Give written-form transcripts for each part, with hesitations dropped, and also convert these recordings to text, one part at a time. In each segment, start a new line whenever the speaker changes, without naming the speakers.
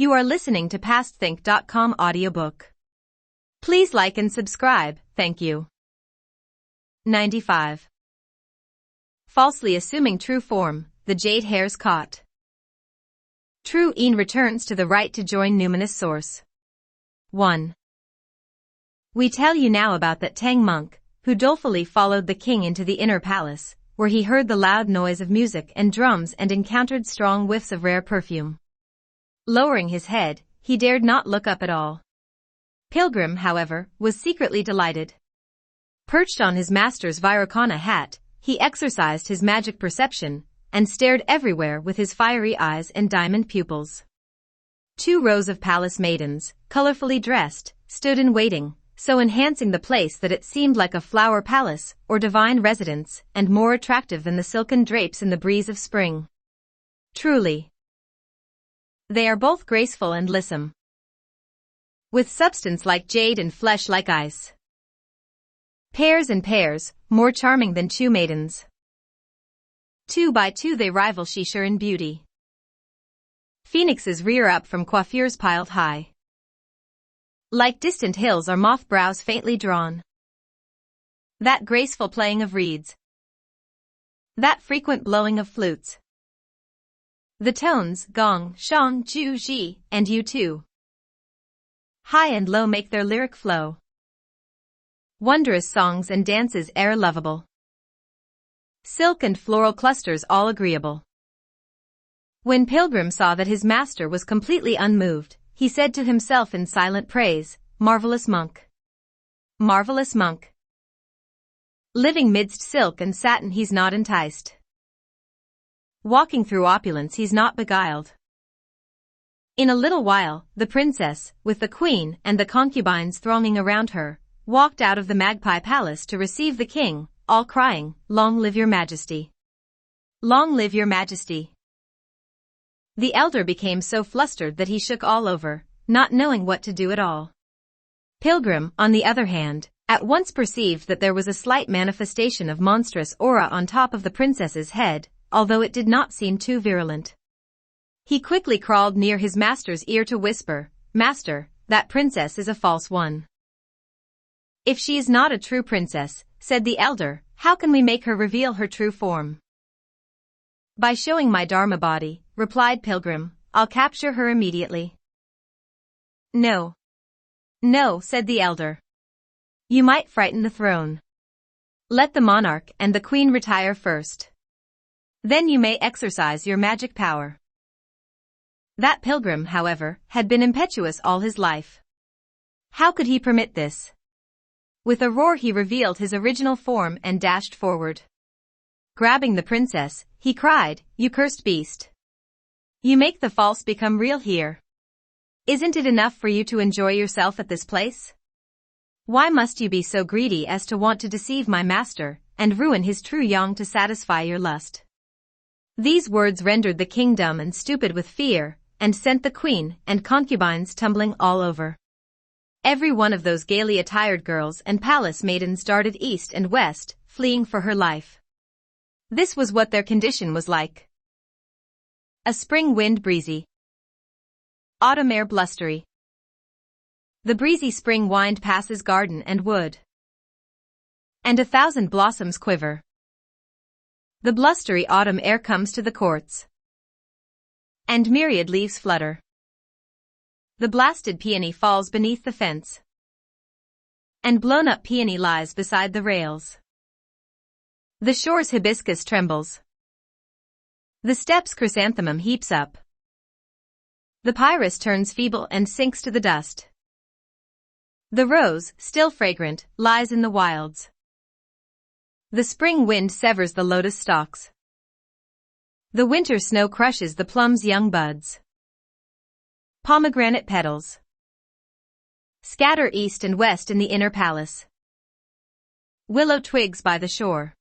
You are listening to PastThink.com audiobook. Please like and subscribe, thank you. 95. Falsely assuming true form, the jade hare's caught. True Een returns to the right to join numinous source. 1. We tell you now about that Tang monk, who dolefully followed the king into the inner palace, where he heard the loud noise of music and drums and encountered strong whiffs of rare perfume. Lowering his head, he dared not look up at all. Pilgrim, however, was secretly delighted. Perched on his master's Virokana hat, he exercised his magic perception, and stared everywhere with his fiery eyes and diamond pupils. 2 rows of palace maidens, colorfully dressed, stood in waiting, so enhancing the place that it seemed like a flower palace or divine residence, and more attractive than the silken drapes in the breeze of spring. Truly, they are both graceful and lissom, with substance like jade and flesh like ice. Pairs and pairs, more charming than 2 maidens. 2 by 2 they rival Shishir in beauty. Phoenixes rear up from coiffures piled high. Like distant hills are moth brows faintly drawn. That graceful playing of reeds. That frequent blowing of flutes. The tones, gong, shang, ju, ji, and yu too. High and low make their lyric flow. Wondrous songs and dances e'er lovable. Silk and floral clusters all agreeable. When Pilgrim saw that his master was completely unmoved, he said to himself in silent praise, "Marvelous monk. Marvelous monk. Living midst silk and satin he's not enticed. Walking through opulence he's not beguiled." In a little while, the princess, with the queen and the concubines thronging around her, walked out of the Magpie Palace to receive the king, all crying, "Long live your majesty! Long live your majesty!" The elder became so flustered that he shook all over, not knowing what to do at all. Pilgrim, on the other hand, at once perceived that there was a slight manifestation of monstrous aura on top of the princess's head, although it did not seem too virulent. He quickly crawled near his master's ear to whisper, "Master, that princess is a false one." "If she is not a true princess," said the elder, "how can we make her reveal her true form?" "By showing my Dharma body," replied Pilgrim. "I'll capture her immediately." "No. No," said the elder. "You might frighten the throne. Let the monarch and the queen retire first. Then you may exercise your magic power." That Pilgrim, however, had been impetuous all his life. How could he permit this? With a roar he revealed his original form and dashed forward. Grabbing the princess, he cried, "You cursed beast! You make the false become real here. Isn't it enough for you to enjoy yourself at this place? Why must you be so greedy as to want to deceive my master, and ruin his true yang to satisfy your lust?" These words rendered the king dumb and stupid with fear, and sent the queen and concubines tumbling all over. Every one of those gaily attired girls and palace maidens darted east and west, fleeing for her life. This was what their condition was like. A spring wind breezy. Autumn air blustery. The breezy spring wind passes garden and wood. And 1,000 blossoms quiver. The blustery autumn air comes to the courts. And myriad leaves flutter. The blasted peony falls beneath the fence. And blown-up peony lies beside the rails. The shore's hibiscus trembles. The steps' chrysanthemum heaps up. The pyrus turns feeble and sinks to the dust. The rose, still fragrant, lies in the wilds. The spring wind severs the lotus stalks. The winter snow crushes the plum's young buds. Pomegranate petals scatter east and west in the inner palace. Willow twigs by the shore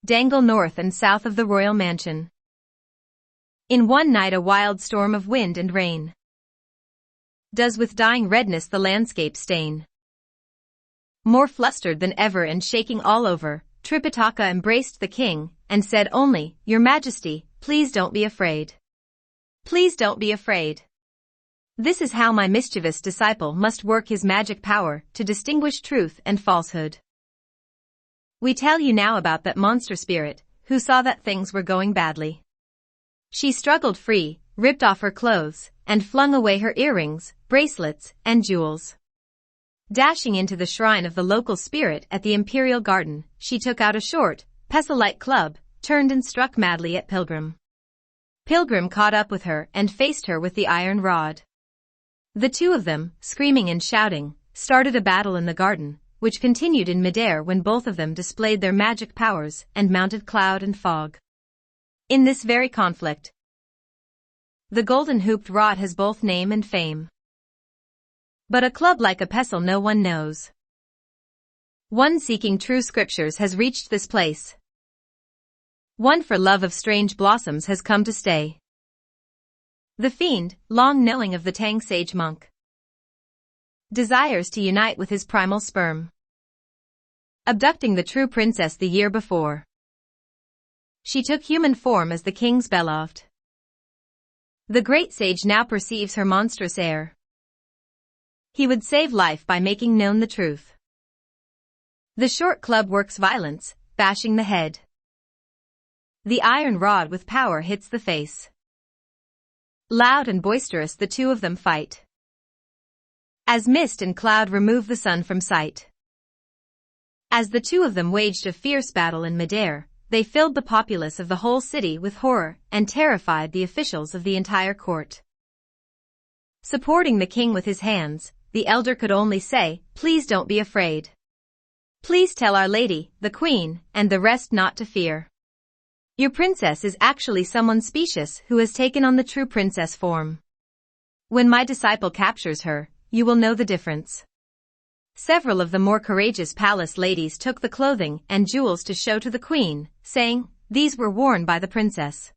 dangle north and south of the royal mansion. In one night a wild storm of wind and rain does with dying redness the landscape stain. More flustered than ever and shaking all over, Tripitaka embraced the king, and said only, "Your Majesty, please don't be afraid. Please don't be afraid. This is how my mischievous disciple must work his magic power to distinguish truth and falsehood. We tell you now about that monster spirit who saw that things were going badly. She struggled free, ripped off her clothes, and flung away her earrings, bracelets, and jewels. Dashing into the shrine of the local spirit at the Imperial Garden, she took out a short, pestle-like club, turned and struck madly at Pilgrim. Pilgrim caught up with her and faced her with the iron rod. The two of them, screaming and shouting, started a battle in the garden, which continued in midair when both of them displayed their magic powers and mounted cloud and fog. In this very conflict, the golden-hooped rod has both name and fame. But a club like a pestle no one knows. One seeking true scriptures has reached this place. One for love of strange blossoms has come to stay. The fiend, long knowing of the Tang sage monk, desires to unite with his primal sperm, abducting the true princess the year before. She took human form as the king's beloved. The great sage now perceives her monstrous air. He would save life by making known the truth. The short club works violence, bashing the head. The iron rod with power hits the face. Loud and boisterous the two of them fight, as mist and cloud remove the sun from sight. As the two of them waged a fierce battle in midair, they filled the populace of the whole city with horror and terrified the officials of the entire court. Supporting the king with his hands, the elder could only say, "Please don't be afraid. Please tell Our Lady, the Queen, and the rest not to fear. Your princess is actually someone specious who has taken on the true princess form. When my disciple captures her, you will know the difference." Several of the more courageous palace ladies took the clothing and jewels to show to the queen, saying, "These were worn by the princess.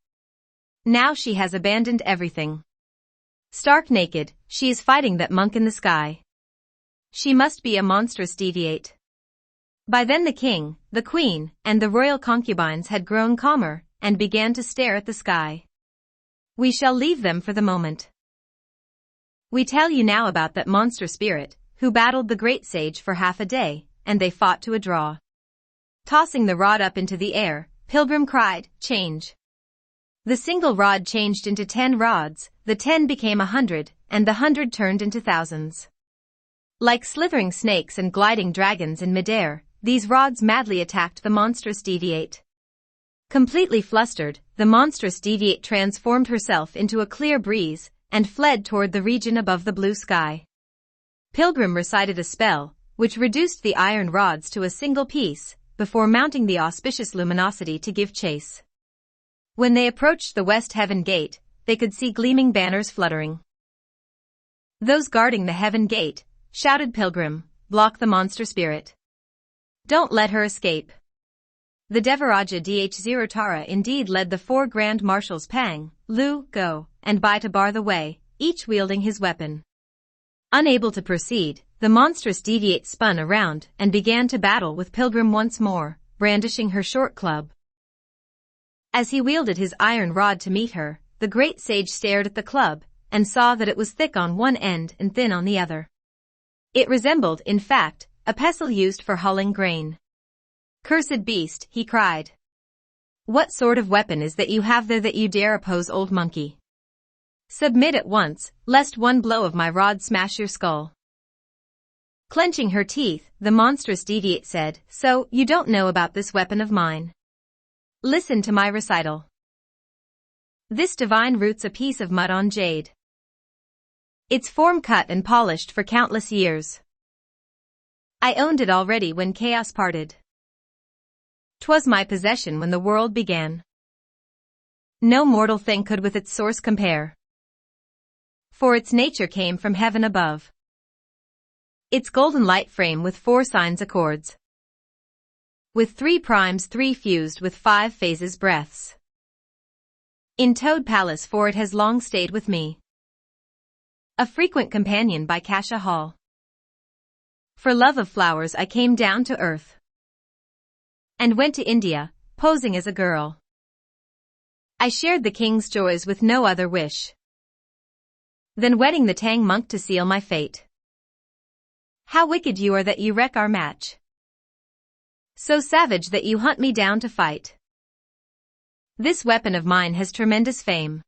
Now she has abandoned everything. Stark naked, she is fighting that monk in the sky. She must be a monstrous deviate." By then the king, the queen, and the royal concubines had grown calmer and began to stare at the sky. We shall leave them for the moment. We tell you now about that monster spirit who battled the great sage for half a day, and they fought to a draw. Tossing the rod up into the air, Pilgrim cried, "Change." The single rod changed into 10 rods, the 10 became 100, and the 100 turned into thousands. Like slithering snakes and gliding dragons in midair, these rods madly attacked the monstrous deviate. Completely flustered, the monstrous deviate transformed herself into a clear breeze and fled toward the region above the blue sky. Pilgrim recited a spell, which reduced the iron rods to a single piece, before mounting the auspicious luminosity to give chase. When they approached the West Heaven Gate, they could see gleaming banners fluttering. "Those guarding the Heaven Gate," shouted Pilgrim, "block the monster spirit. Don't let her escape." The Devaraja Dh0 Tara indeed led the 4 grand marshals Pang, Lu, Go, and Bai to bar the way, each wielding his weapon. Unable to proceed, the monstrous deviate spun around and began to battle with Pilgrim once more, brandishing her short club. As he wielded his iron rod to meet her, the great sage stared at the club and saw that it was thick on one end and thin on the other. It resembled, in fact, a pestle used for hulling grain. "Cursed beast," he cried. "What sort of weapon is that you have there that you dare oppose old monkey? Submit at once, lest one blow of my rod smash your skull." Clenching her teeth, the monstrous deviate said, "So, you don't know about this weapon of mine? Listen to my recital. This divine root's a piece of mud on jade. Its form cut and polished for countless years. I owned it already when chaos parted. 'Twas my possession when the world began. No mortal thing could with its source compare. For its nature came from heaven above. Its golden light frame with 4 signs accords. With 3 primes 3 fused with 5 phases breaths. In Toad Palace for it has long stayed with me. A frequent companion by Kasha Hall. For love of flowers I came down to earth. And went to India, posing as a girl. I shared the king's joys with no other wish. then wedding the Tang monk to seal my fate. How wicked you are that you wreck our match. So savage that you hunt me down to fight. This weapon of mine has tremendous fame,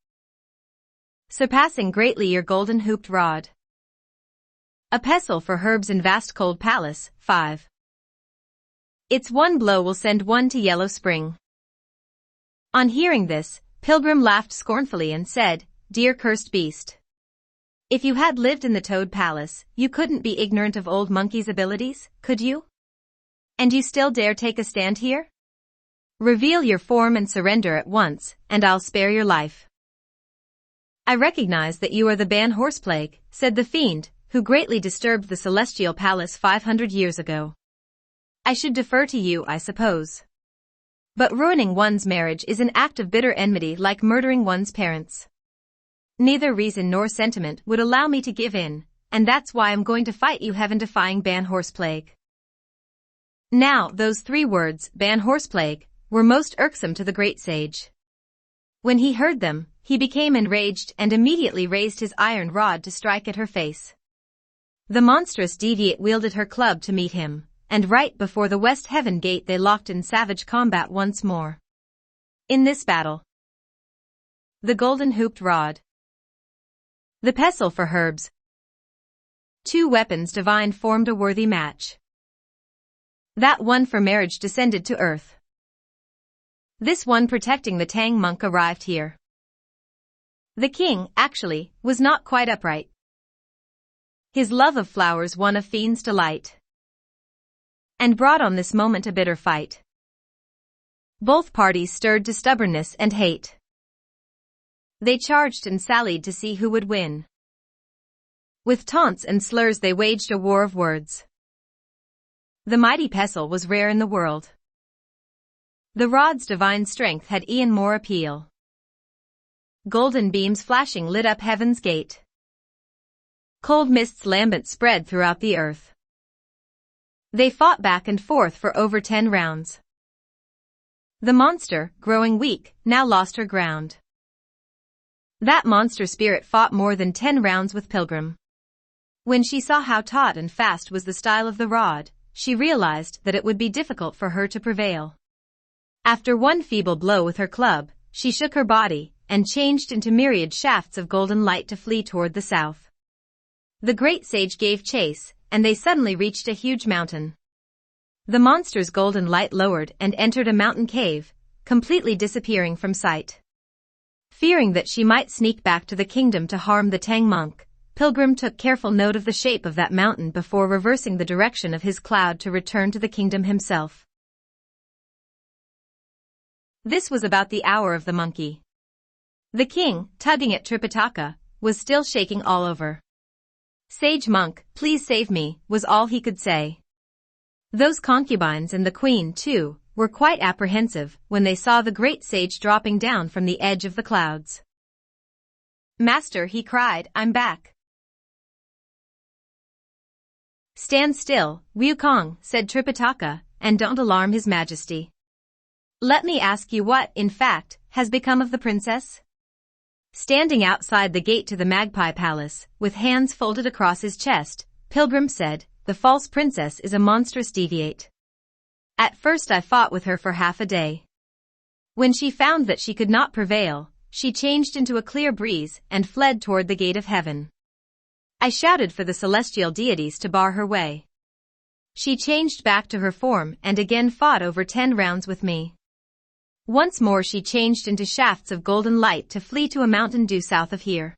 surpassing greatly your golden hooped rod. A pestle for herbs in vast cold palace. 5. Its one blow will send one to yellow spring. On hearing this, Pilgrim laughed scornfully and said, Dear cursed beast. If you had lived in the Toad Palace, you couldn't be ignorant of old Monkey's abilities, could you? And you still dare take a stand here? Reveal your form and surrender at once, and I'll spare your life. I recognize that you are the Ban Horseplague, said the fiend, who greatly disturbed the Celestial Palace 500 years ago. I should defer to you, I suppose. But ruining one's marriage is an act of bitter enmity like murdering one's parents. Neither reason nor sentiment would allow me to give in, and that's why I'm going to fight you heaven-defying Ban Horseplague. Now, those 3 words, Ban Horseplague, were most irksome to the great sage. When he heard them, he became enraged and immediately raised his iron rod to strike at her face. The monstrous deviate wielded her club to meet him, and right before the West Heaven Gate they locked in savage combat once more. In this battle, the golden hooped rod, the pestle for herbs, 2 weapons divine formed a worthy match. That one for marriage descended to earth. This one protecting the Tang monk arrived here. The king, actually, was not quite upright. His love of flowers won a fiend's delight, and brought on this moment a bitter fight. Both parties stirred to stubbornness and hate. They charged and sallied to see who would win. With taunts and slurs they waged a war of words. The mighty pestle was rare in the world. The rod's divine strength had e'en more appeal. Golden beams flashing lit up heaven's gate. Cold mists lambent spread throughout the earth. They fought back and forth for over 10 rounds. The monster, growing weak, now lost her ground. That monster spirit fought more than 10 rounds with Pilgrim. When she saw how taut and fast was the style of the rod, she realized that it would be difficult for her to prevail. After one feeble blow with her club, she shook her body, and changed into myriad shafts of golden light to flee toward the south. The great sage gave chase, and they suddenly reached a huge mountain. The monster's golden light lowered and entered a mountain cave, completely disappearing from sight. Fearing that she might sneak back to the kingdom to harm the Tang monk, Pilgrim took careful note of the shape of that mountain before reversing the direction of his cloud to return to the kingdom himself. This was about the hour of the monkey. The king, tugging at Tripitaka, was still shaking all over. Sage monk, please save me, was all he could say. Those concubines and the queen, too, were quite apprehensive when they saw the great sage dropping down from the edge of the clouds. Master, he cried, I'm back. Stand still, Wukong, said Tripitaka, and don't alarm his majesty. Let me ask you what, in fact, has become of the princess? Standing outside the gate to the Magpie Palace, with hands folded across his chest, Pilgrim said, the false princess is a monstrous deviate. At first I fought with her for half a day. When she found that she could not prevail, she changed into a clear breeze and fled toward the gate of heaven. I shouted for the celestial deities to bar her way. She changed back to her form and again fought over 10 rounds with me. Once more she changed into shafts of golden light to flee to a mountain due south of here.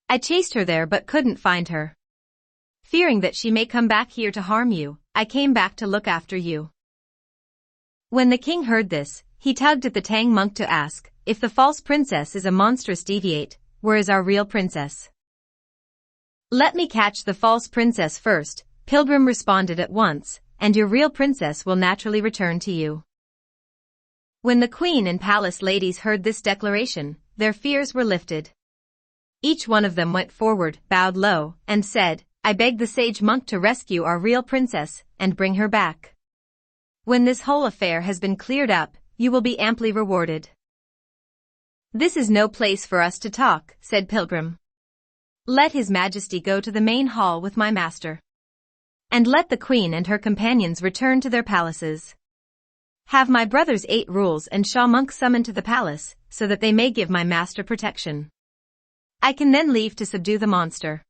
I chased her there but couldn't find her. Fearing that she may come back here to harm you, I came back to look after you. When the king heard this, he tugged at the Tang monk to ask, if the false princess is a monstrous deviate, where is our real princess? Let me catch the false princess first, Pilgrim responded at once, and your real princess will naturally return to you. When the queen and palace ladies heard this declaration, their fears were lifted. Each one of them went forward, bowed low, and said, I beg the sage monk to rescue our real princess, and bring her back. When this whole affair has been cleared up, you will be amply rewarded. This is no place for us to talk, said Pilgrim. Let His Majesty go to the main hall with my master. And let the Queen and her companions return to their palaces. Have my brother's 8 rules and Sha monk summoned to the palace, so that they may give my master protection. I can then leave to subdue the monster.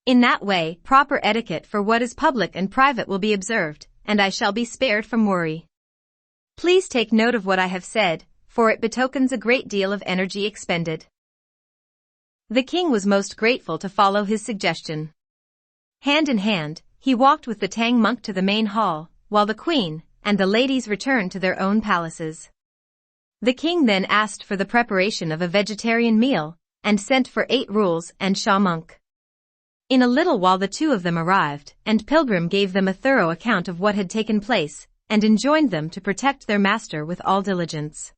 In that way, proper etiquette for what is public and private will be observed, and I shall be spared from worry. Please take note of what I have said, for it betokens a great deal of energy expended. The king was most grateful to follow his suggestion. Hand in hand, he walked with the Tang monk to the main hall, while the queen and the ladies returned to their own palaces. The king then asked for the preparation of a vegetarian meal, and sent for 8 rules and Sha monk. In a little while the 2 of them arrived, and Pilgrim gave them a thorough account of what had taken place, and enjoined them to protect their master with all diligence.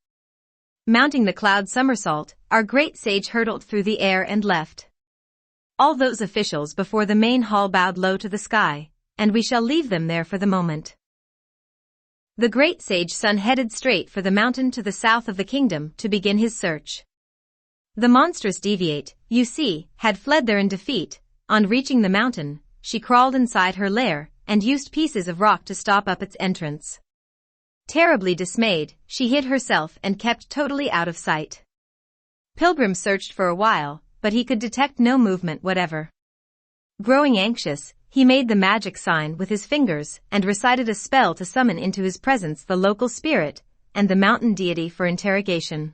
Mounting the cloud somersault, our great sage hurtled through the air and left. All those officials before the main hall bowed low to the sky, and we shall leave them there for the moment. The great sage Sun headed straight for the mountain to the south of the kingdom to begin his search. The monstrous deviate, you see, had fled there in defeat. On reaching the mountain, she crawled inside her lair, and used pieces of rock to stop up its entrance. Terribly dismayed, she hid herself and kept totally out of sight. Pilgrim searched for a while, but he could detect no movement whatever. Growing anxious, he made the magic sign with his fingers and recited a spell to summon into his presence the local spirit and the mountain deity for interrogation.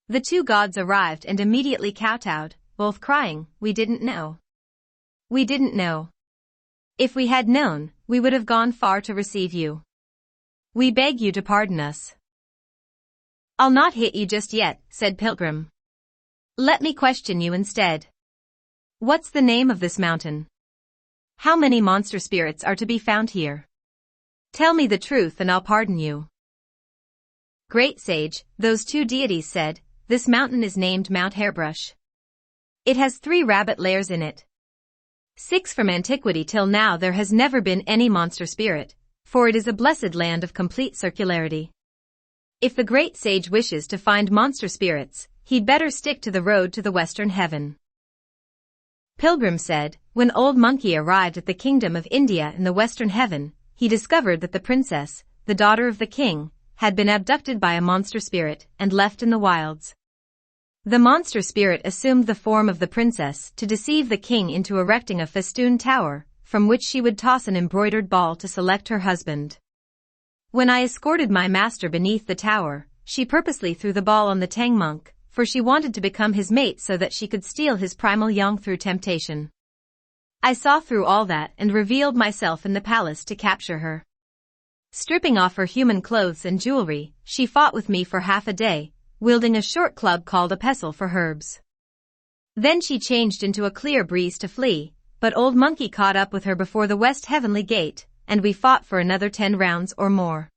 The 2 gods arrived and immediately kowtowed, both crying, "We didn't know. We didn't know. If we had known, we would have gone far to receive you. We beg you to pardon us." "I'll not hit you just yet," said Pilgrim. "Let me question you instead. What's the name of this mountain? How many monster spirits are to be found here? Tell me the truth and I'll pardon you." "Great sage," those 2 deities said, "this mountain is named Mount Hairbrush. It has 3 rabbit lairs in it. 6 from antiquity till now there has never been any monster spirit, for it is a blessed land of complete circularity. If the great sage wishes to find monster spirits, he'd better stick to the road to the western heaven." Pilgrim said, when Old Monkey arrived at the kingdom of India in the western heaven, he discovered that the princess, the daughter of the king, had been abducted by a monster spirit and left in the wilds. The monster spirit assumed the form of the princess to deceive the king into erecting a festooned tower, from which she would toss an embroidered ball to select her husband. When I escorted my master beneath the tower, she purposely threw the ball on the Tang monk, for she wanted to become his mate so that she could steal his primal yang through temptation. I saw through all that and revealed myself in the palace to capture her. Stripping off her human clothes and jewelry, she fought with me for half a day, wielding a short club called a pestle for herbs. Then she changed into a clear breeze to flee, but Old Monkey caught up with her before the west heavenly gate, and we fought for another 10 rounds or more.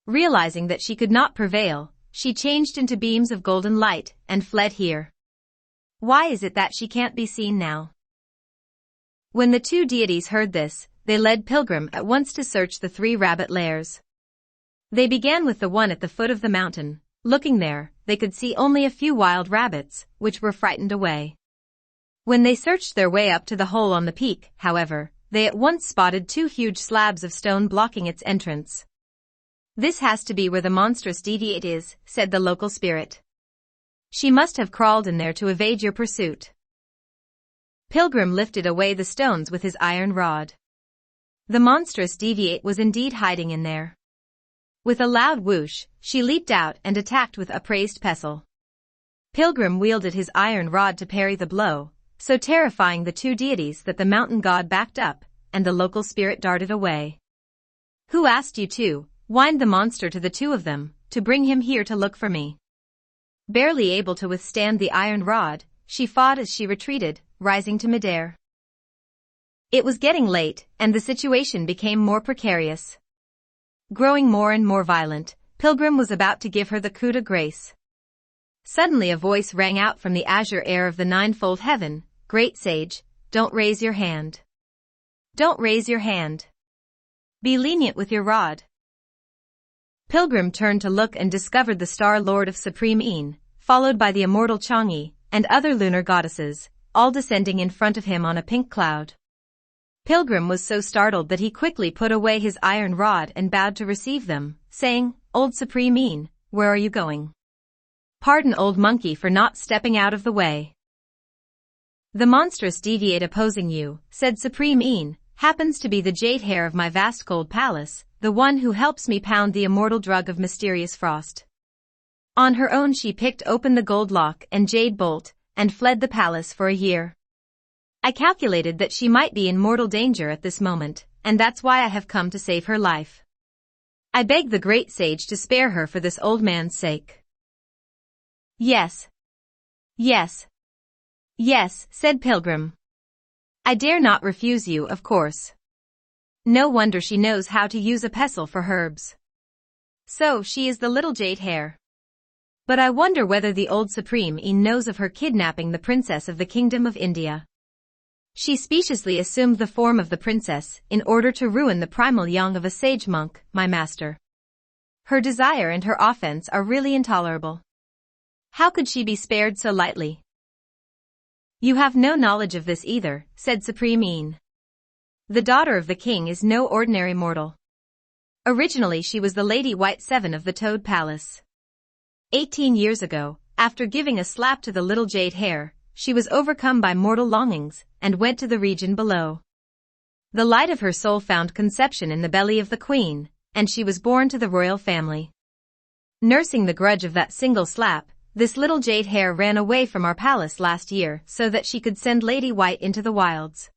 Realizing that she could not prevail, she changed into beams of golden light and fled here. Why is it that she can't be seen now?" When the 2 deities heard this, they led Pilgrim at once to search the 3 rabbit lairs. They began with the one at the foot of the mountain. Looking there, they could see only a few wild rabbits, which were frightened away. When they searched their way up to the hole on the peak, however, they at once spotted 2 huge slabs of stone blocking its entrance. "This has to be where the monstrous deviate is," said the local spirit. "She must have crawled in there to evade your pursuit." Pilgrim lifted away the stones with his iron rod. The monstrous deviate was indeed hiding in there. With a loud whoosh, she leaped out and attacked with upraised pestle. Pilgrim wielded his iron rod to parry the blow, so terrifying the 2 deities that the mountain god backed up, and the local spirit darted away. "Who asked you to?" whined the monster to the 2 of them, "to bring him here to look for me?" Barely able to withstand the iron rod, she fought as she retreated, rising to midair. It was getting late, and the situation became more precarious. Growing more and more violent, Pilgrim was about to give her the coup de grace. Suddenly a voice rang out from the azure air of the ninefold heaven, "Great sage, don't raise your hand. Don't raise your hand. Be lenient with your rod." Pilgrim turned to look and discovered the Star Lord of Supreme Een, followed by the immortal Chang'e, and other lunar goddesses, all descending in front of him on a pink cloud. Pilgrim was so startled that he quickly put away his iron rod and bowed to receive them, saying, "Old Supreme Een, where are you going?" "Pardon, old monkey, for not stepping out of the way. The monstrous deviate opposing you," said Supreme Een, "happens to be the jade hare of my vast gold palace, the one who helps me pound the immortal drug of mysterious frost." On her own she picked open the gold lock and jade bolt, and fled the palace for a year. I calculated that she might be in mortal danger at this moment, and that's why I have come to save her life. I beg the great sage to spare her for this old man's sake. "Yes. Yes. Yes," said Pilgrim. "I dare not refuse you, of course. No wonder she knows how to use a pestle for herbs. So she is the little jade hare. But I wonder whether the old Supreme Een knows of her kidnapping the princess of the Kingdom of India. She speciously assumed the form of the princess in order to ruin the primal young of a sage monk, my master. Her desire and her offense are really intolerable. How could she be spared so lightly?" "You have no knowledge of this either," said Supreme Een. "The daughter of the king is no ordinary mortal. Originally she was the Lady White Seven of the Toad Palace. 18 years ago, after giving a slap to the little jade hare, she was overcome by mortal longings, and went to the region below. The light of her soul found conception in the belly of the queen, and she was born to the royal family. Nursing the grudge of that single slap, this little jade hare ran away from our palace last year so that she could send Lady White into the wilds.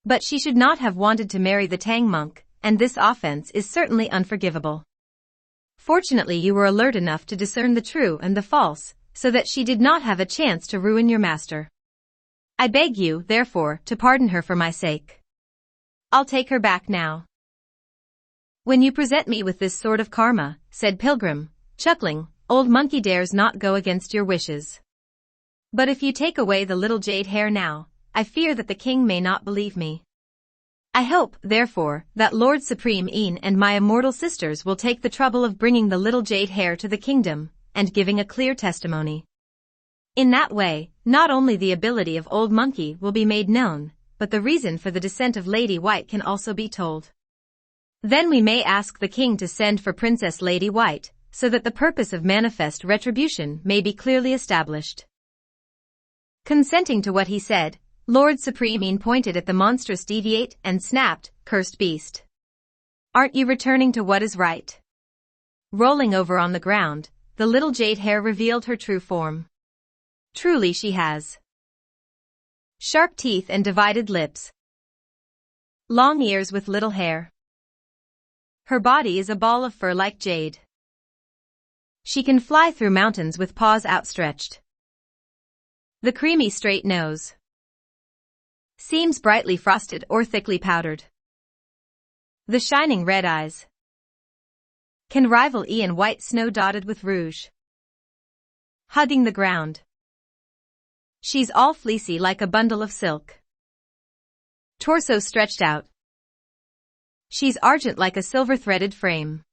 But she should not have wanted to marry the Tang monk, and this offense is certainly unforgivable. Fortunately you were alert enough to discern the true and the false, so that she did not have a chance to ruin your master. I beg you, therefore, to pardon her for my sake. I'll take her back now." "When you present me with this sort of karma," said Pilgrim, chuckling, "old monkey dares not go against your wishes. But if you take away the little jade hare now, I fear that the king may not believe me. I hope, therefore, that Lord Supreme Een and my immortal sisters will take the trouble of bringing the little jade hare to the kingdom, and giving a clear testimony. In that way, not only the ability of Old Monkey will be made known, but the reason for the descent of Lady White can also be told. Then we may ask the king to send for Princess Lady White, so that the purpose of manifest retribution may be clearly established." Consenting to what he said, Lord Supreme Een pointed at the monstrous deviate and snapped, "Cursed beast. Aren't you returning to what is right?" Rolling over on the ground, the little jade hare revealed her true form. Truly she has sharp teeth and divided lips, long ears with little hair. Her body is a ball of fur like jade. She can fly through mountains with paws outstretched. The creamy straight nose seems brightly frosted or thickly powdered. The shining red eyes can rival Ian white snow dotted with rouge. Hugging the ground, she's all fleecy like a bundle of silk. Torso stretched out, she's argent like a silver-threaded frame.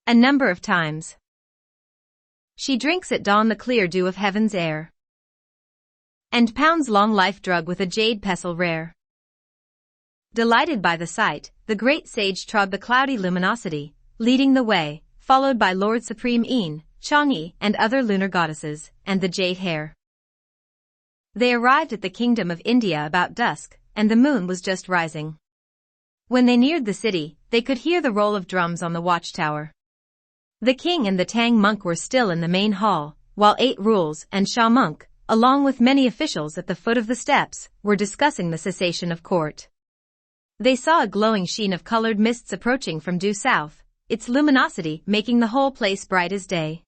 A number of times she drinks at dawn the clear dew of heaven's air, and pounds long life drug with a jade pestle rare. Delighted by the sight, the great sage trod the cloudy luminosity, leading the way, followed by Lord Supreme Een, Chang'e, and other lunar goddesses, and the jade hare. They arrived at the Kingdom of India about dusk, and the moon was just rising. When they neared the city, they could hear the roll of drums on the watchtower. The king and the Tang monk were still in the main hall, while 8 rules and Sha monk, along with many officials at the foot of the steps, were discussing the cessation of court. They saw a glowing sheen of colored mists approaching from due south, its luminosity making the whole place bright as day.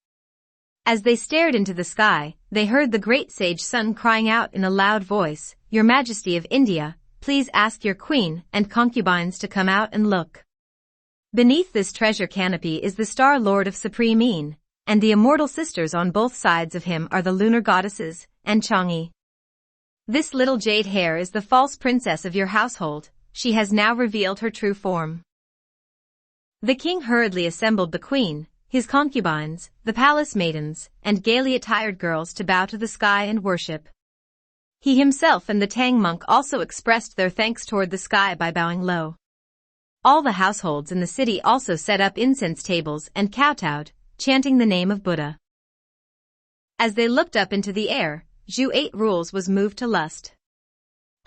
As they stared into the sky, they heard the great sage Sun crying out in a loud voice, "Your Majesty of India, please ask your queen and concubines to come out and look. Beneath this treasure canopy is the Star Lord of Supreme Een, and the immortal sisters on both sides of him are the lunar goddesses, and Chang'e. This little jade hare is the false princess of your household, she has now revealed her true form." The king hurriedly assembled the queen, his concubines, the palace maidens, and gaily attired girls to bow to the sky and worship. He himself and the Tang monk also expressed their thanks toward the sky by bowing low. All the households in the city also set up incense tables and kowtowed, chanting the name of Buddha. As they looked up into the air, Zhu 8 Rules was moved to lust.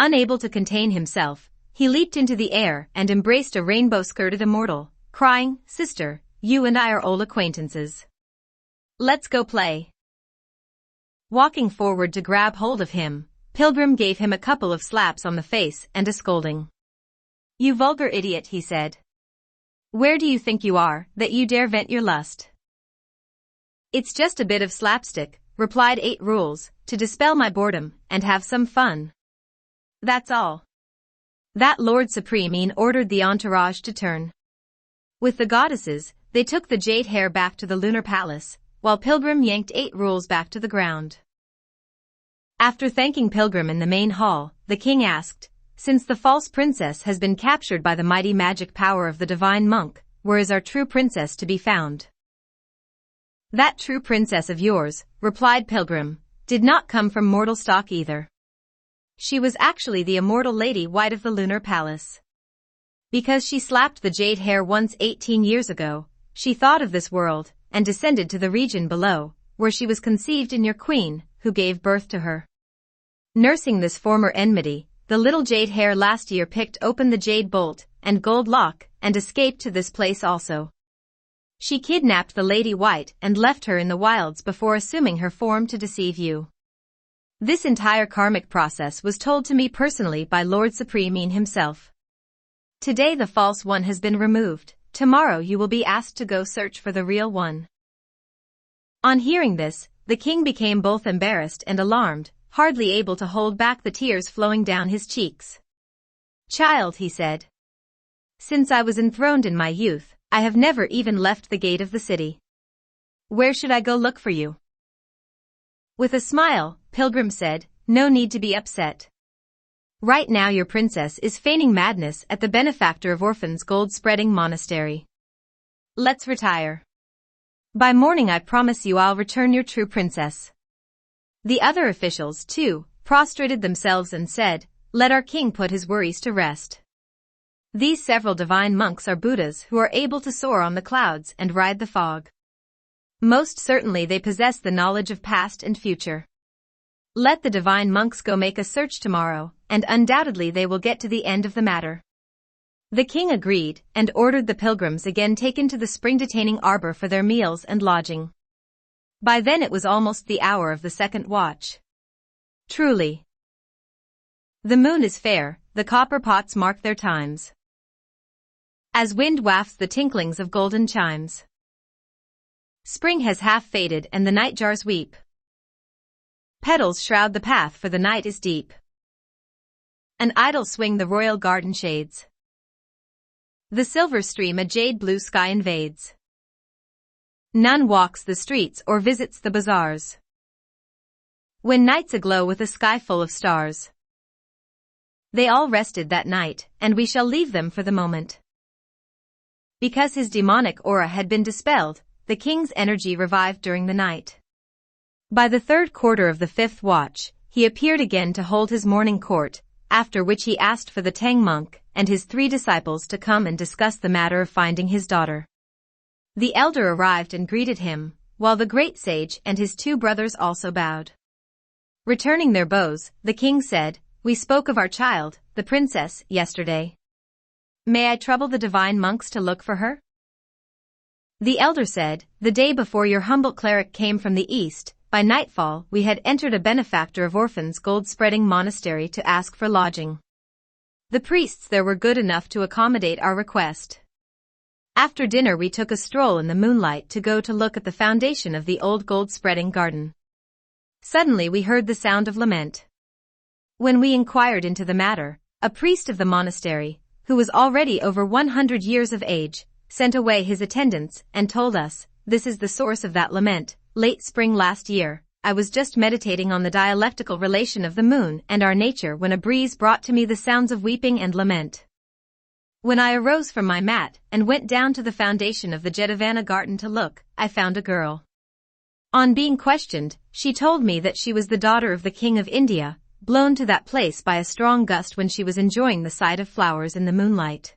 Unable to contain himself, he leaped into the air and embraced a rainbow-skirted immortal, crying, "Sister, you and I are old acquaintances. Let's go play." Walking forward to grab hold of him, Pilgrim gave him a couple of slaps on the face and a scolding. "You vulgar idiot," he said. "Where do you think you are, that you dare vent your lust?" "It's just a bit of slapstick," replied 8 Rules, "to dispel my boredom and have some fun. That's all." That Lord Supreme ordered the entourage to turn. With the goddesses, they took the jade hair back to the lunar palace, while Pilgrim yanked 8 Rules back to the ground. After thanking Pilgrim in the main hall, the king asked, "Since the false princess has been captured by the mighty magic power of the divine monk, where is our true princess to be found?" "That true princess of yours," replied Pilgrim, "did not come from mortal stock either. She was actually the immortal Lady White of the lunar palace. Because she slapped the jade hair once 18 years ago, she thought of this world, and descended to the region below, where she was conceived in your queen, who gave birth to her. Nursing this former enmity, the little jade hair last year picked open the jade bolt and gold lock and escaped to this place also. She kidnapped the Lady White and left her in the wilds before assuming her form to deceive you. This entire karmic process was told to me personally by Lord Supreme himself. Today the false one has been removed, tomorrow you will be asked to go search for the real one." On hearing this, the king became both embarrassed and alarmed, hardly able to hold back the tears flowing down his cheeks. "Child," he said, "since I was enthroned in my youth, I have never even left the gate of the city. Where should I go look for you?" With a smile, Pilgrim said, "No need to be upset. Right now your princess is feigning madness at the benefactor of orphans gold-spreading monastery. Let's retire. By morning I promise you I'll return your true princess." The other officials, too, prostrated themselves and said, "Let our king put his worries to rest. These several divine monks are Buddhas who are able to soar on the clouds and ride the fog. Most certainly they possess the knowledge of past and future. Let the divine monks go make a search tomorrow, and undoubtedly they will get to the end of the matter." The king agreed, and ordered the pilgrims again taken to the spring-detaining arbor for their meals and lodging. By then it was almost the hour of the second watch. Truly, the moon is fair, the copper pots mark their times. As wind wafts the tinklings of golden chimes. Spring has half faded and the nightjars weep. Petals shroud the path for the night is deep. An idle swing the royal garden shades. The silver stream a jade blue sky invades. None walks the streets or visits the bazaars. When night's aglow with a sky full of stars. They all rested that night, and we shall leave them for the moment. Because his demonic aura had been dispelled, the king's energy revived during the night. By the third quarter of the fifth watch, he appeared again to hold his morning court, after which he asked for the Tang monk and his 3 disciples to come and discuss the matter of finding his daughter. The elder arrived and greeted him, while the great sage and his 2 brothers also bowed. Returning their bows, the king said, "We spoke of our child, the princess, yesterday. May I trouble the divine monks to look for her?" The elder said, "The day before your humble cleric came from the east, by nightfall we had entered a benefactor of orphans gold-spreading monastery to ask for lodging. The priests there were good enough to accommodate our request. After dinner we took a stroll in the moonlight to go to look at the foundation of the old gold-spreading garden. Suddenly we heard the sound of lament. When we inquired into the matter, a priest of the monastery, who was already over 100 years of age, sent away his attendants and told us, 'This is the source of that lament. Late spring last year, I was just meditating on the dialectical relation of the moon and our nature when a breeze brought to me the sounds of weeping and lament. When I arose from my mat and went down to the foundation of the Jedhavana garden to look, I found a girl. On being questioned, she told me that she was the daughter of the King of India, blown to that place by a strong gust when she was enjoying the sight of flowers in the moonlight.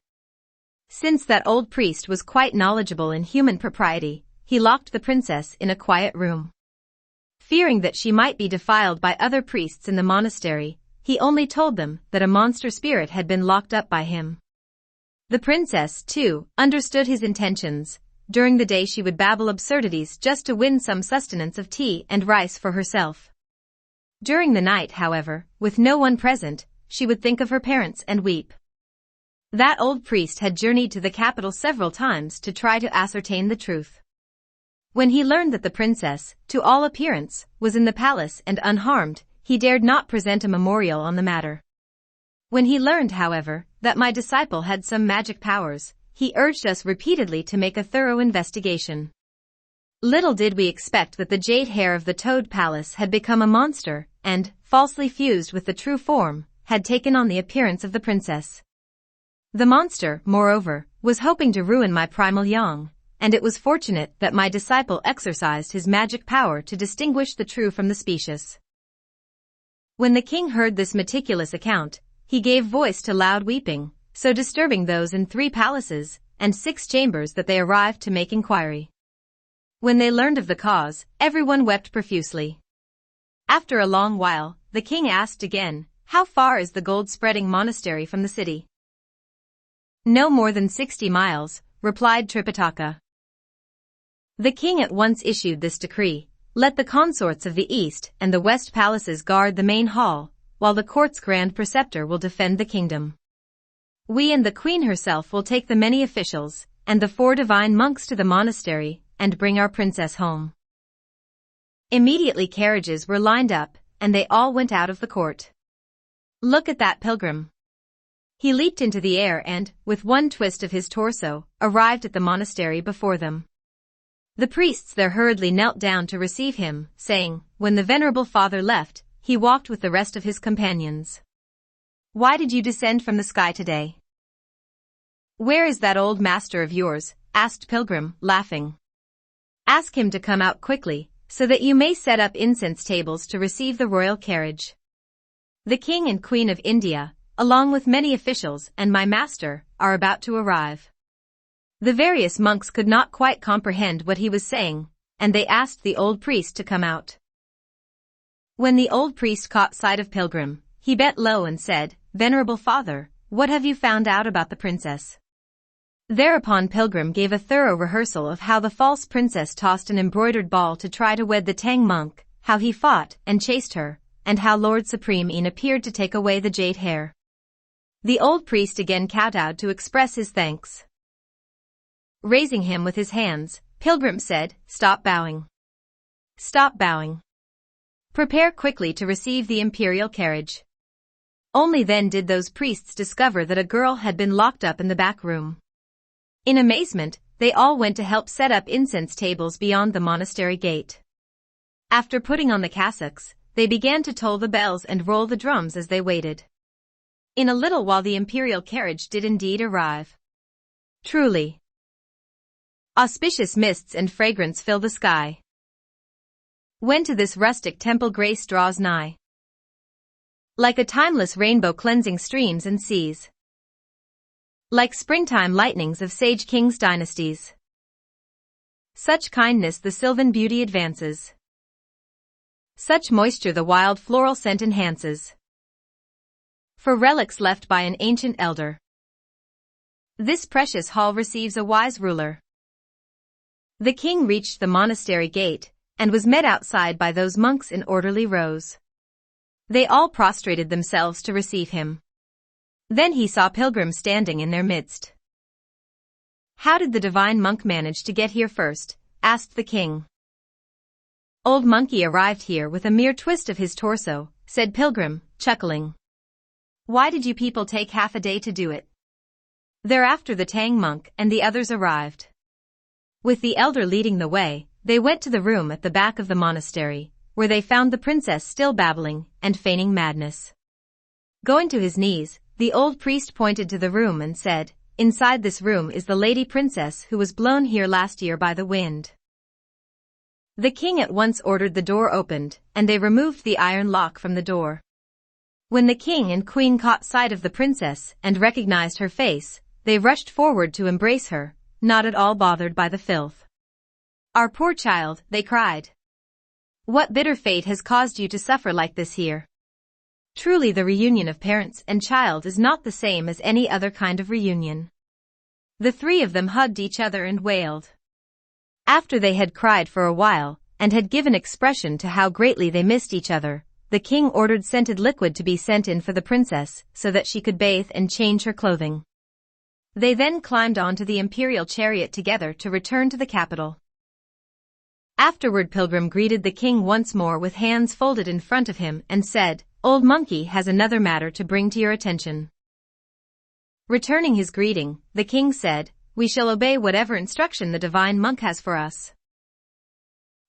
Since that old priest was quite knowledgeable in human propriety, he locked the princess in a quiet room. Fearing that she might be defiled by other priests in the monastery, he only told them that a monster spirit had been locked up by him. The princess, too, understood his intentions. During the day she would babble absurdities just to win some sustenance of tea and rice for herself. During the night, however, with no one present, she would think of her parents and weep. That old priest had journeyed to the capital several times to try to ascertain the truth. When he learned that the princess, to all appearance, was in the palace and unharmed, he dared not present a memorial on the matter. When he learned, however, that my disciple had some magic powers, he urged us repeatedly to make a thorough investigation. Little did we expect that the jade hair of the Toad Palace had become a monster, and, falsely fused with the true form, had taken on the appearance of the princess. The monster, moreover, was hoping to ruin my primal yang, and it was fortunate that my disciple exercised his magic power to distinguish the true from the specious. When the king heard this meticulous account, he gave voice to loud weeping, so disturbing those in 3 palaces and 6 chambers that they arrived to make inquiry. When they learned of the cause, everyone wept profusely. After a long while, the king asked again, "How far is the gold-spreading monastery from the city?" "No more than 60 miles, replied Tripitaka. The king at once issued this decree: "Let the consorts of the East and the West palaces guard the main hall, while the court's grand preceptor will defend the kingdom. We and the queen herself will take the many officials and the 4 divine monks to the monastery and bring our princess home." Immediately carriages were lined up, and they all went out of the court. "Look at that pilgrim." He leaped into the air and, with one twist of his torso, arrived at the monastery before them. The priests there hurriedly knelt down to receive him, saying, when the venerable father left, he walked with the rest of his companions. "Why did you descend from the sky today?" "Where is that old master of yours?" asked Pilgrim, laughing. "Ask him to come out quickly, so that you may set up incense tables to receive the royal carriage. The King and Queen of India, along with many officials and my master, are about to arrive." The various monks could not quite comprehend what he was saying, and they asked the old priest to come out. When the old priest caught sight of Pilgrim, he bent low and said, "Venerable father, what have you found out about the princess?" Thereupon Pilgrim gave a thorough rehearsal of how the false princess tossed an embroidered ball to try to wed the Tang monk, how he fought and chased her, and how Lord Supreme Een appeared to take away the jade hair. The old priest again kowtowed to express his thanks. Raising him with his hands, Pilgrim said, "Stop bowing. Stop bowing. Prepare quickly to receive the imperial carriage." Only then did those priests discover that a girl had been locked up in the back room. In amazement, they all went to help set up incense tables beyond the monastery gate. After putting on the cassocks, they began to toll the bells and roll the drums as they waited. In a little while the imperial carriage did indeed arrive. Truly, auspicious mists and fragrance fill the sky. When to this rustic temple grace draws nigh, like a timeless rainbow cleansing streams and seas, like springtime lightnings of sage kings' dynasties. Such kindness the sylvan beauty advances, such moisture the wild floral scent enhances, for relics left by an ancient elder. This precious hall receives a wise ruler. The king reached the monastery gate, and was met outside by those monks in orderly rows. They all prostrated themselves to receive him. Then he saw Pilgrim standing in their midst. "How did the divine monk manage to get here first?" asked the king. "Old monkey arrived here with a mere twist of his torso," said Pilgrim, chuckling. "Why did you people take half a day to do it?" Thereafter the Tang monk and the others arrived. With the elder leading the way, they went to the room at the back of the monastery, where they found the princess still babbling and feigning madness. Going to his knees, the old priest pointed to the room and said, "Inside this room is the lady princess who was blown here last year by the wind." The king at once ordered the door opened, and they removed the iron lock from the door. When the king and queen caught sight of the princess and recognized her face, they rushed forward to embrace her, not at all bothered by the filth. "Our poor child," they cried. "What bitter fate has caused you to suffer like this here?" Truly the reunion of parents and child is not the same as any other kind of reunion. The three of them hugged each other and wailed. After they had cried for a while, and had given expression to how greatly they missed each other, the king ordered scented liquid to be sent in for the princess so that she could bathe and change her clothing. They then climbed onto the imperial chariot together to return to the capital. Afterward, Pilgrim greeted the king once more with hands folded in front of him and said, "Old Monkey has another matter to bring to your attention." Returning his greeting, the king said, "We shall obey whatever instruction the divine monk has for us."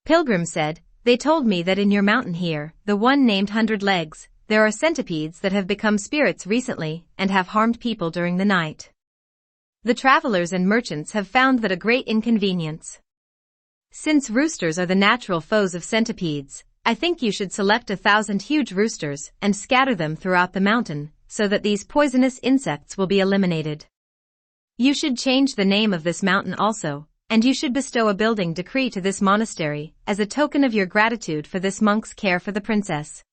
Pilgrim said, "They told me that in your mountain here, the one named 100 Legs, there are centipedes that have become spirits recently and have harmed people during the night. The travelers and merchants have found that a great inconvenience. Since roosters are the natural foes of centipedes, I think you should select 1,000 huge roosters and scatter them throughout the mountain, so that these poisonous insects will be eliminated. You should change the name of this mountain also, and you should bestow a building decree to this monastery as a token of your gratitude for this monk's care for the princess."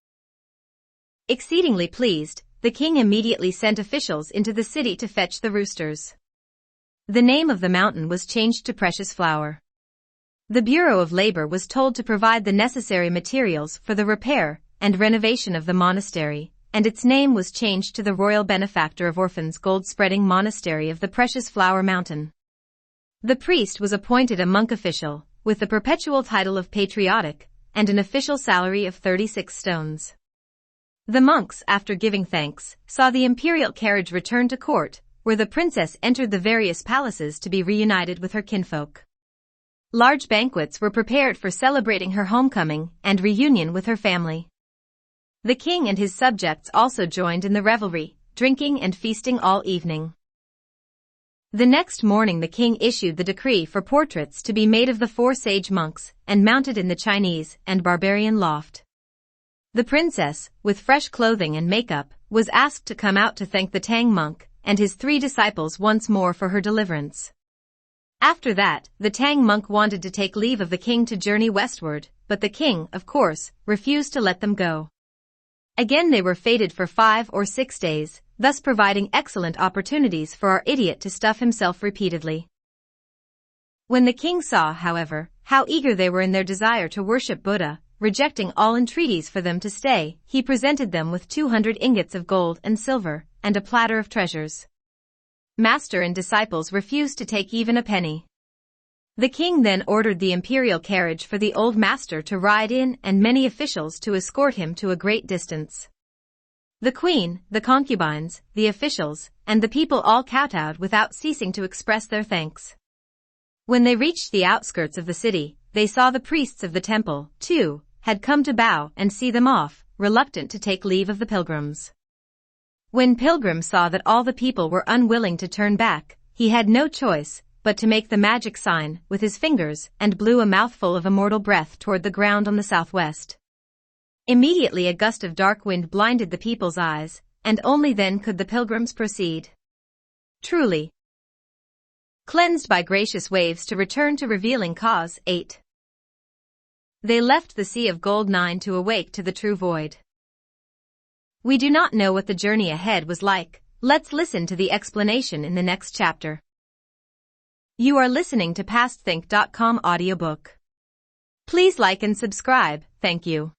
Exceedingly pleased, the king immediately sent officials into the city to fetch the roosters. The name of the mountain was changed to Precious Flower. The Bureau of Labor was told to provide the necessary materials for the repair and renovation of the monastery, and its name was changed to the Royal Benefactor of Orphans Gold-Spreading Monastery of the Precious Flower Mountain. The priest was appointed a monk official, with the perpetual title of patriotic, and an official salary of 36 stones. The monks, after giving thanks, saw the imperial carriage return to court, where the princess entered the various palaces to be reunited with her kinfolk. Large banquets were prepared for celebrating her homecoming and reunion with her family. The king and his subjects also joined in the revelry, drinking and feasting all evening. The next morning the king issued the decree for portraits to be made of the 4 sage monks and mounted in the Chinese and barbarian loft. The princess, with fresh clothing and makeup, was asked to come out to thank the Tang monk and his 3 disciples once more for her deliverance. After that, the Tang monk wanted to take leave of the king to journey westward, but the king, of course, refused to let them go. Again they were fated for 5 or 6 days, thus providing excellent opportunities for our idiot to stuff himself repeatedly. When the king saw, however, how eager they were in their desire to worship Buddha, rejecting all entreaties for them to stay, he presented them with 200 ingots of gold and silver, and a platter of treasures. Master and disciples refused to take even a penny. The king then ordered the imperial carriage for the old master to ride in and many officials to escort him to a great distance. The queen, the concubines, the officials, and the people all kowtowed without ceasing to express their thanks. When they reached the outskirts of the city, they saw the priests of the temple, too, had come to bow and see them off, reluctant to take leave of the pilgrims. When Pilgrim saw that all the people were unwilling to turn back, he had no choice but to make the magic sign with his fingers and blew a mouthful of immortal breath toward the ground on the southwest. Immediately a gust of dark wind blinded the people's eyes, and only then could the pilgrims proceed. Truly cleansed by gracious waves to return to revealing cause. 8. They left the sea of gold 9 to awake to the true void. We do not know what the journey ahead was like. Let's listen to the explanation in the next chapter. You are listening to PastThink.com audiobook. Please like and subscribe. Thank you.